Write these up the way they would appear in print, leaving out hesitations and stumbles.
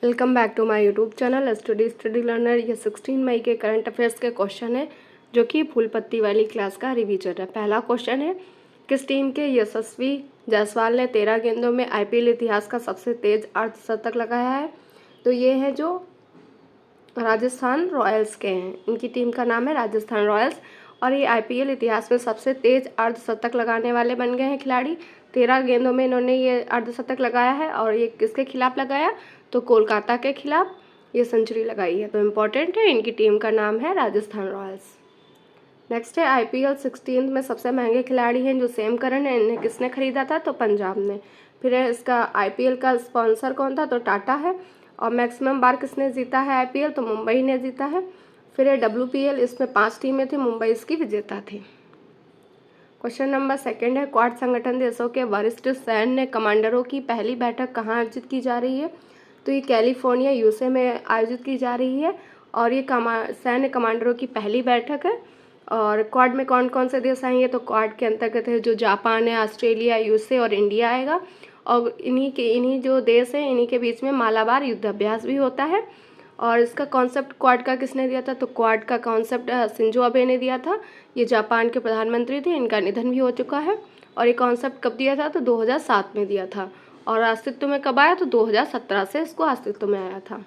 Welcome back to my YouTube channel study learner. ये 16 मई के current affairs के question है जो कि फूल पत्ती वाली क्लास का रिवीजन है। पहला क्वेश्चन है, किस टीम के यशस्वी जायसवाल ने 13 गेंदों में आईपीएल इतिहास का सबसे तेज अर्धशतक लगाया है? तो ये है जो राजस्थान रॉयल्स के हैं, इनकी टीम का नाम है राजस्थान रॉयल्स और ये आईपीएल इतिहास में सबसे तेज अर्धशतक लगाने वाले बन गए हैं खिलाड़ी। 13 गेंदों में इन्होंने ये अर्धशतक लगाया है और ये किसके खिलाफ लगाया? तो कोलकाता के खिलाफ ये सेंचुरी लगाई है। तो इम्पोर्टेंट है, इनकी टीम का नाम है राजस्थान रॉयल्स। नेक्स्ट है, आईपीएल 16 में सबसे महंगे खिलाड़ी हैं जो सैम करन है, इन्हें किसने खरीदा था? तो पंजाब ने। फिर है इसका आईपीएल का स्पॉन्सर कौन था? तो टाटा है। और मैक्सिमम बार किसने जीता है आईपीएल? तो मुंबई ने जीता है। फिर है डब्ल्यूपीएल, इसमें 5 टीमें थी, मुंबई इसकी विजेता थी। क्वेश्चन नंबर 2 है, क्वाड संगठन देशों के वरिष्ठ सैन्य कमांडरों की पहली बैठक कहाँ आयोजित की जा रही है? तो ये कैलिफोर्निया यूएसए में आयोजित की जा रही है और ये सैन्य कमांडरों की पहली बैठक है। और क्वाड में कौन कौन से देश आएंगे? तो क्वाड के अंतर्गत है जो जापान है, ऑस्ट्रेलिया, यूएसए और इंडिया आएगा। और इन्हीं जो देश हैं इन्हीं के बीच में मालाबार युद्धाभ्यास भी होता है। और इसका कॉन्सेप्ट क्वाड का किसने दिया था? तो क्वाड का कॉन्सेप्ट शिंजो अबे ने दिया था। ये जापान के प्रधानमंत्री थे, इनका निधन भी हो चुका है। और ये कॉन्सेप्ट कब दिया था? तो 2007 में दिया था। और अस्तित्व में कब आया? तो 2017 से इसको अस्तित्व में आया था।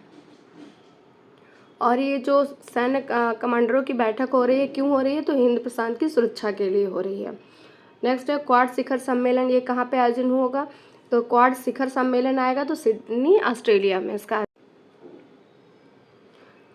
और ये जो सैन्य कमांडरों की बैठक हो रही है, क्यों हो रही है? तो हिंद प्रशांत की सुरक्षा के लिए हो रही है। नेक्स्ट है, क्वाड शिखर सम्मेलन, ये कहाँ पे आयोजन होगा? तो क्वाड शिखर सम्मेलन आएगा तो सिडनी ऑस्ट्रेलिया में इसका।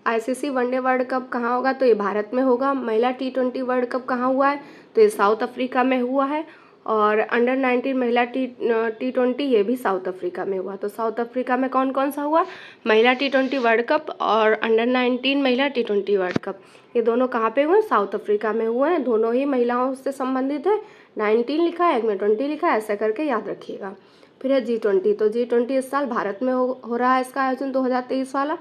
आईसीसी वनडे वर्ल्ड कप कहाँ होगा? तो ये भारत में होगा। महिला T20 वर्ल्ड कप कहाँ हुआ है? तो ये साउथ अफ्रीका में हुआ है। और अंडर 19 महिला T20 ये भी साउथ अफ्रीका में हुआ। तो साउथ अफ्रीका में कौन कौन सा हुआ? महिला T20 वर्ल्ड कप और अंडर 19 महिला T20 वर्ल्ड कप, ये दोनों कहाँ पे हुए? साउथ अफ्रीका में हुए हैं। दोनों ही महिलाओं से संबंधित है। 19 लिखा है, एक में 20 लिखा है, ऐसा करके याद रखिएगा। फिर है G20, तो G20 इस साल भारत में हो रहा है इसका आयोजन 2023 वाला।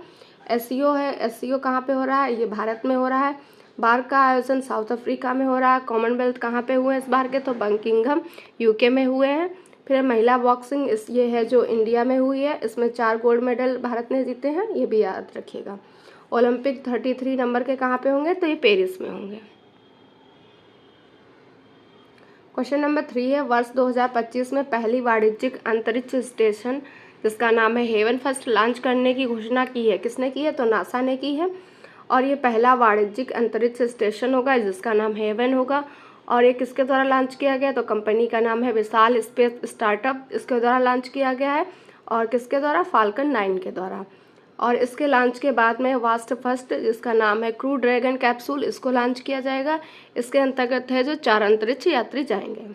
एससीओ है, एससीओ कहाँ पे हो रहा है? ये भारत में हो रहा है। बार का आयोजन साउथ अफ्रीका में हो रहा है। कॉमनवेल्थ कहाँ पे हुए हैं इस बार के? तो बर्मिंघम यूके में हुए हैं। फिर महिला बॉक्सिंग, ये है जो इंडिया में हुई है, इसमें 4 गोल्ड मेडल भारत ने जीते हैं, ये भी याद रखिएगा। ओलंपिक 33 नंबर के कहाँ पे होंगे? तो ये पेरिस में होंगे। क्वेश्चन नंबर 3 है, वर्ष 2025 में पहली वाणिज्यिक अंतरिक्ष स्टेशन जिसका नाम है हेवन फर्स्ट लॉन्च करने की घोषणा की है। किसने की है? तो नासा ने की है। और ये पहला वाणिज्यिक अंतरिक्ष स्टेशन होगा जिसका नाम हेवन होगा। और ये किसके द्वारा लॉन्च किया गया? तो कंपनी का नाम है विशाल स्पेस स्टार्टअप, इसके द्वारा लॉन्च किया गया है। और किसके द्वारा? फाल्कन 9 के द्वारा। और इसके लॉन्च के बाद में वास्ट फर्स्ट, जिसका नाम है क्रू ड्रैगन कैप्सूल, इसको लॉन्च किया जाएगा। इसके अंतर्गत है जो 4 अंतरिक्ष यात्री जाएंगे।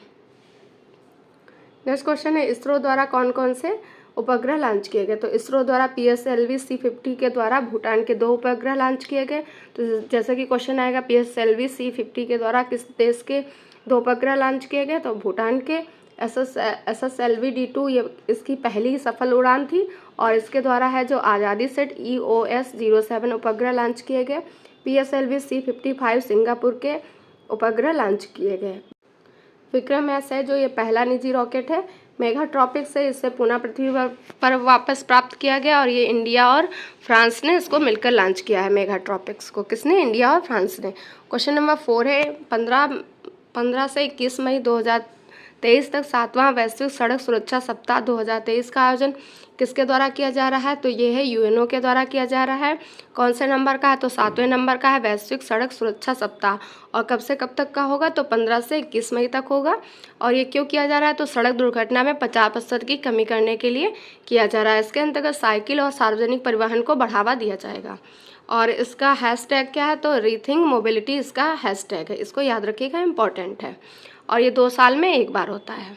नेक्स्ट क्वेश्चन है, इसरो द्वारा कौन कौन से उपग्रह लॉन्च किए गए? तो इसरो द्वारा PSLV C50 के द्वारा भूटान के 2 उपग्रह लॉन्च किए गए। तो जैसे कि क्वेश्चन आएगा, PSLV C50 के द्वारा किस देश के 2 उपग्रह लॉन्च किए गए? तो भूटान के। SSLV D2 ये इसकी पहली सफल उड़ान थी और इसके द्वारा है जो आज़ादी सेट EOS-07 उपग्रह लॉन्च किए गए। PSLV C55 सिंगापुर के उपग्रह लॉन्च किए गए। विक्रम एस है जो ये पहला निजी रॉकेट है मेगाट्रॉपिक्स से, इसे पुनः पृथ्वी पर वापस प्राप्त किया गया और ये इंडिया और फ्रांस ने इसको मिलकर लॉन्च किया है। मेगाट्रॉपिक्स को किसने? इंडिया और फ्रांस ने। क्वेश्चन नंबर 4 है, 15 से 21 मई 2023 तक 7वां वैश्विक सड़क सुरक्षा सप्ताह 2023 का आयोजन किसके द्वारा किया जा रहा है? तो ये है यूएनओ के द्वारा किया जा रहा है। कौन से नंबर का है? तो 7वें नंबर का है वैश्विक सड़क सुरक्षा सप्ताह। और कब से कब तक का होगा? तो 15 से 21 मई तक होगा। और ये क्यों किया जा रहा है? तो सड़क दुर्घटना में 50% की कमी करने के लिए किया जा रहा है। इसके अंतर्गत साइकिल और सार्वजनिक परिवहन को बढ़ावा दिया जाएगा। और इसका हैशटैग क्या है? तो रीथिंक मोबिलिटी इसका हैशटैग है, इसको याद रखिएगा, इंपॉर्टेंट है। और ये 2 साल में एक बार होता है।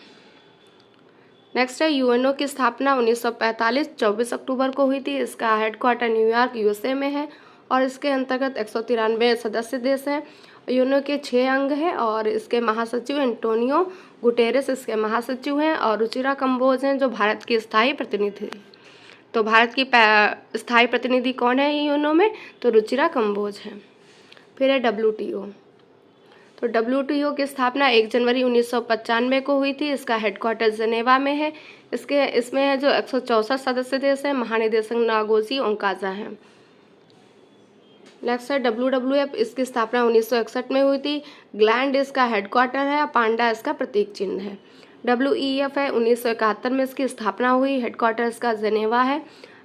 नेक्स्ट है, यूएनओ की स्थापना 1945 24 अक्टूबर को हुई थी। इसका हेडक्वार्टर न्यूयॉर्क USA में है और इसके अंतर्गत 193 सदस्य देश हैं। यूएनओ के 6 अंग हैं और इसके महासचिव एंटोनियो गुटेरेस इसके महासचिव हैं और रुचिरा कंबोज हैं जो भारत की स्थायी प्रतिनिधि। तो भारत की स्थायी प्रतिनिधि कौन है यूएनओ में? तो रुचिरा कंबोज हैं। फिर है WTO। तो WTO की स्थापना 1 जनवरी 1995 को हुई थी। इसका हेडक्वार्टर जेनेवा में है। इसमें है जो 164 सदस्य देश हैं। महानिदेशक नागोजी ओंकाजा हैं। नेक्स्ट है WWF, इसकी स्थापना 1961 में हुई थी। ग्लैंड इसका हेडक्वार्टर है। पांडा इसका प्रतीक चिन्ह है। WEF है 1971 में इसकी स्थापना हुई। हेडक्वार्टर इसका जेनेवा है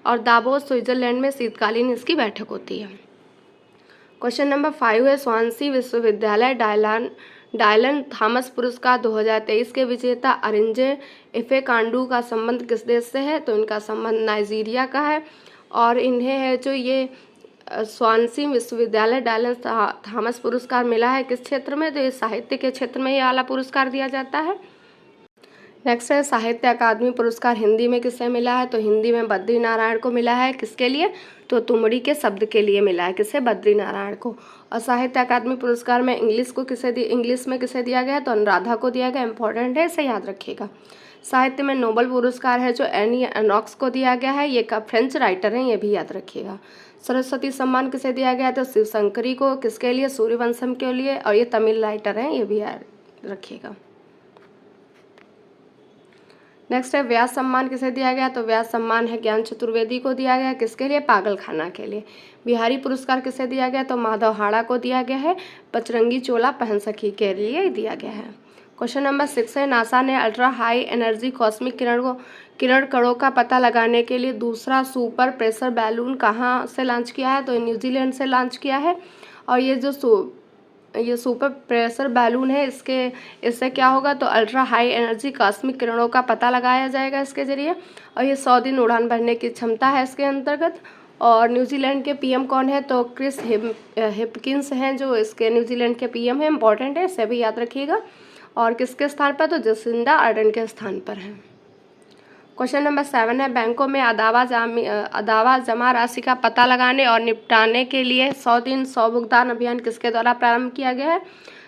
और दावोस स्विट्जरलैंड में शीतकालीन इसकी बैठक होती है। क्वेश्चन नंबर 5 है स्वानसी विश्वविद्यालय डायलन थॉमस पुरस्कार 2023 के विजेता अरिंजे इफेकांडू का संबंध किस देश से है? तो इनका संबंध नाइजीरिया का है और इन्हें है जो ये स्वानसी विश्वविद्यालय डायलन थॉमस पुरस्कार मिला है किस क्षेत्र में? तो ये साहित्य के क्षेत्र में ये वाला पुरस्कार दिया जाता है। नेक्स्ट है साहित्य अकादमी पुरस्कार हिंदी में किसे मिला है? तो हिंदी में बद्री नारायण को मिला है। किसके लिए? तो तुमड़ी के शब्द के लिए मिला है। किसे? बद्री नारायण को। और साहित्य अकादमी पुरस्कार में इंग्लिश में किसे दिया गया है? तो अनुराधा को दिया गया। इंपॉर्टेंट है, इसे याद रखिएगा। साहित्य में नोबेल पुरस्कार है जो एनी एनॉक्स को दिया गया है। ये फ्रेंच राइटर हैं, ये भी याद रखिएगा। सरस्वती सम्मान किसे दिया गया? तो शिव शंकरी को। किसके लिए? सूर्यवंशम के लिए। और ये तमिल राइटर हैं, ये भी याद रखिएगा। नेक्स्ट है व्यास सम्मान किसे दिया गया? तो व्यास सम्मान है ज्ञान चतुर्वेदी को दिया गया। किसके लिए? पागलखाना के लिए। बिहारी पुरस्कार किसे दिया गया? तो माधव हाड़ा को दिया गया है। बजरंगी चोला पहन सखी के लिए दिया गया है। क्वेश्चन नंबर 6 है नासा ने अल्ट्रा हाई एनर्जी कॉस्मिक किरण कणों का पता लगाने के लिए दूसरा सुपर प्रेशर बैलून कहाँ से लॉन्च किया है? तो न्यूजीलैंड से लॉन्च किया है। और ये जो सुपर प्रेशर बैलून है इससे क्या होगा? तो अल्ट्रा हाई एनर्जी कॉस्मिक किरणों का पता लगाया जाएगा इसके ज़रिए। और ये 100 दिन उड़ान भरने की क्षमता है इसके अंतर्गत। और न्यूजीलैंड के PM कौन है? तो क्रिस हिपकिंस हैं जो इसके न्यूजीलैंड के PM हैं। इंपॉर्टेंट है, इसे भी याद रखिएगा। और किसके स्थान पर? तो जसिंडा आर्डन के स्थान पर है। क्वेश्चन नंबर 7 है बैंकों में अदावा जमा राशि का पता लगाने और निपटाने के लिए 100 दिन 100 भुगतान अभियान किसके द्वारा प्रारंभ किया गया है?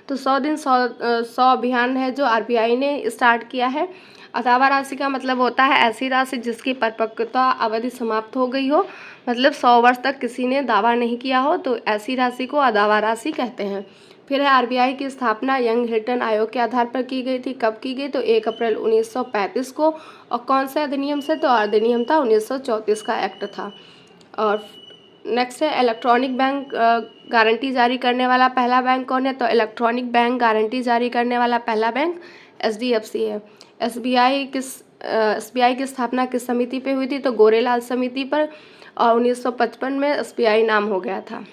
तो 100 दिन 100 अभियान है जो RBI ने स्टार्ट किया है। अदावा राशि का मतलब होता है ऐसी राशि जिसकी परिपक्वता अवधि समाप्त हो गई हो, मतलब 100 वर्ष तक किसी ने दावा नहीं किया हो, तो ऐसी राशि को अदावा राशि कहते हैं। फिर है RBI की स्थापना यंग हिल्टन आयोग के आधार पर की गई थी। कब की गई? तो 1 अप्रैल 1935 को। और कौन से अधिनियम से? तो अधिनियम था 1934 का एक्ट था। और नेक्स्ट है इलेक्ट्रॉनिक बैंक गारंटी जारी करने वाला पहला बैंक कौन है? तो इलेक्ट्रॉनिक बैंक गारंटी जारी करने वाला पहला बैंक SDFC है। SBI की स्थापना किस समिति पे हुई थी? तो गोरेलाल समिति पर। और 1955 में SBI नाम हो गया था।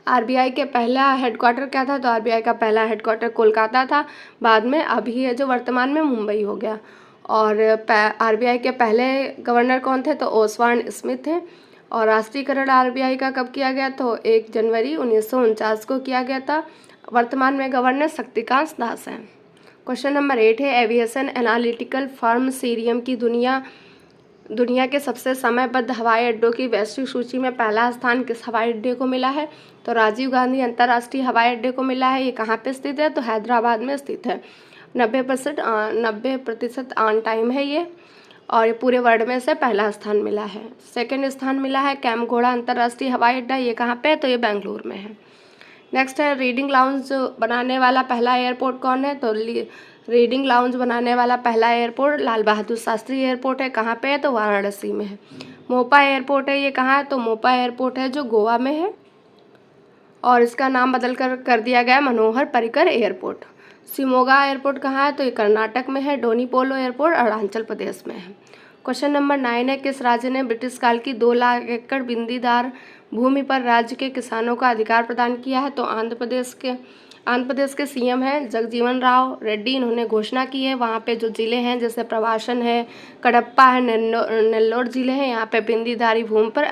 RBI के पहला हेडक्वार्टर क्या था? तो RBI का पहला हेडक्वार्टर कोलकाता था, बाद में अभी है जो वर्तमान में मुंबई हो गया। और RBI के पहले गवर्नर कौन थे? तो ओसवार्ड स्मिथ थे। और राष्ट्रीयकरण RBI का कब किया गया? तो 1 जनवरी 1949 को किया गया था। वर्तमान में गवर्नर शक्तिकांत दास हैं। क्वेश्चन नंबर 8 है एविएशन एनालिटिकल फर्म सीरियम की दुनिया के सबसे समयबद्ध हवाई अड्डों की वैश्विक सूची में पहला स्थान किस हवाई अड्डे को मिला है? तो राजीव गांधी अंतर्राष्ट्रीय हवाई अड्डे को मिला है। ये कहाँ पे स्थित है? तो हैदराबाद में स्थित है। 90% ऑन टाइम है ये। और ये पूरे वर्ल्ड में से पहला स्थान मिला है। सेकंड स्थान मिला है कैमगोड़ा अंतर्राष्ट्रीय हवाई अड्डा। ये कहाँ पे है? तो ये बेंगलुरु में है। नेक्स्ट है रीडिंग लाउंज बनाने वाला पहला एयरपोर्ट कौन है? तो रीडिंग लाउंज बनाने वाला पहला एयरपोर्ट लाल बहादुर शास्त्री एयरपोर्ट है। कहाँ पे है? तो वाराणसी में है। मोपा एयरपोर्ट है, ये कहाँ है? तो मोपा एयरपोर्ट है जो गोवा में है और इसका नाम बदल कर दिया गया मनोहर पर्रिकर एयरपोर्ट। शिमोगा एयरपोर्ट कहाँ है? तो ये कर्नाटक में है। डोनीपोलो एयरपोर्ट अरुणाचल प्रदेश में है। क्वेश्चन नंबर 9 है किस राज्य ने ब्रिटिश काल की 2 लाख एकड़ बिंदीदार भूमि पर राज्य के किसानों का अधिकार प्रदान किया है? तो आंध्र प्रदेश के CM हैं जगजीवन राव रेड्डी। इन्होंने घोषणा की है। वहाँ पे जो ज़िले हैं जैसे प्रवासन है, कडप्पा है, नेल्लोर ज़िले हैं, यहाँ पे बिंदीदारी भूमि पर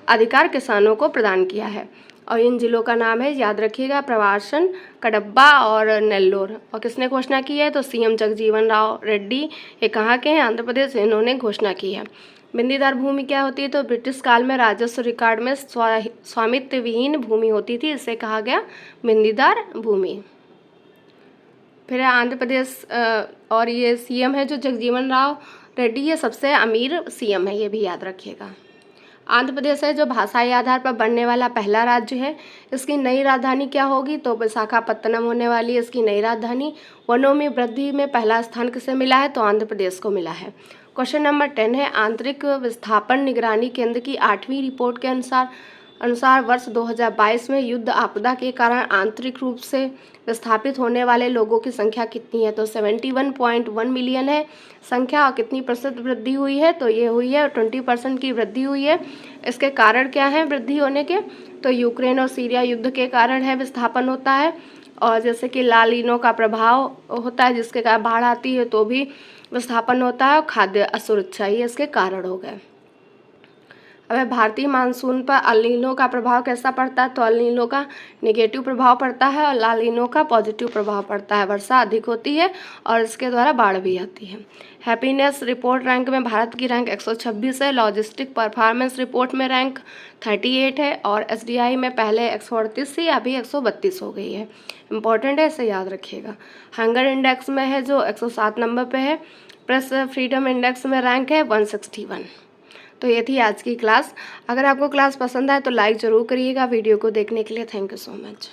अधिकार किसानों को प्रदान किया है। और इन जिलों का नाम है, याद रखिएगा, प्रवासन, कडप्पा और नेल्लोर। और किसने घोषणा की है? तो CM जगजीवन राव रेड्डी। ये कहाँ के हैं? आंध्र प्रदेश। इन्होंने घोषणा की है। बिंदीदार भूमि क्या होती है? तो ब्रिटिश काल में राजस्व रिकॉर्ड में स्वामित्व विहीन भूमि होती थी, इसे कहा गया बिंदीदार भूमि। फिर आंध्र प्रदेश और ये CM है जो जगजीवन राव रेड्डी, ये सबसे अमीर CM है, ये भी याद रखिएगा। आंध्र प्रदेश है जो भाषाई आधार पर बनने वाला पहला राज्य है। इसकी नई राजधानी क्या होगी? तो विशाखापत्तनम होने वाली है इसकी नई राजधानी। वनों में वृद्धि में पहला स्थान किसे मिला है? तो आंध्र प्रदेश को मिला है। क्वेश्चन नंबर 10 है, आंतरिक विस्थापन निगरानी केंद्र की 8वीं रिपोर्ट के अनुसार वर्ष 2022 में युद्ध आपदा के कारण आंतरिक रूप से विस्थापित होने वाले लोगों की संख्या कितनी है? तो 71.1 मिलियन है संख्या। और कितनी % वृद्धि हुई है? तो ये हुई है 20% की वृद्धि हुई है। इसके कारण क्या है वृद्धि होने के? तो यूक्रेन और सीरिया युद्ध के कारण है विस्थापन होता है, और जैसे कि लाल लीनो का प्रभाव होता है जिसके कारण बाढ़ आती है तो भी विस्थापन होता है, और खाद्य असुरक्षा ये इसके कारण हो गए। अब भारतीय मानसून पर अल नीनो का प्रभाव कैसा पड़ता है? तो अल नीनो का नेगेटिव प्रभाव पड़ता है और ला नीनो का पॉजिटिव प्रभाव पड़ता है। वर्षा अधिक होती है और इसके द्वारा बाढ़ भी आती है। हैप्पीनेस रिपोर्ट रैंक में भारत की रैंक 126 है। लॉजिस्टिक परफॉर्मेंस रिपोर्ट में रैंक 38 है, और SDI में पहले 138 थी, अभी 132 हो गई है। इंपॉर्टेंट है, इसे याद रखिएगा। हंगर इंडेक्स में है जो 107 नंबर पे है। प्रेस फ्रीडम इंडेक्स में रैंक है 161। तो ये थी आज की क्लास। अगर आपको क्लास पसंद आए तो लाइक ज़रूर करिएगा। वीडियो को देखने के लिए थैंक यू सो मच।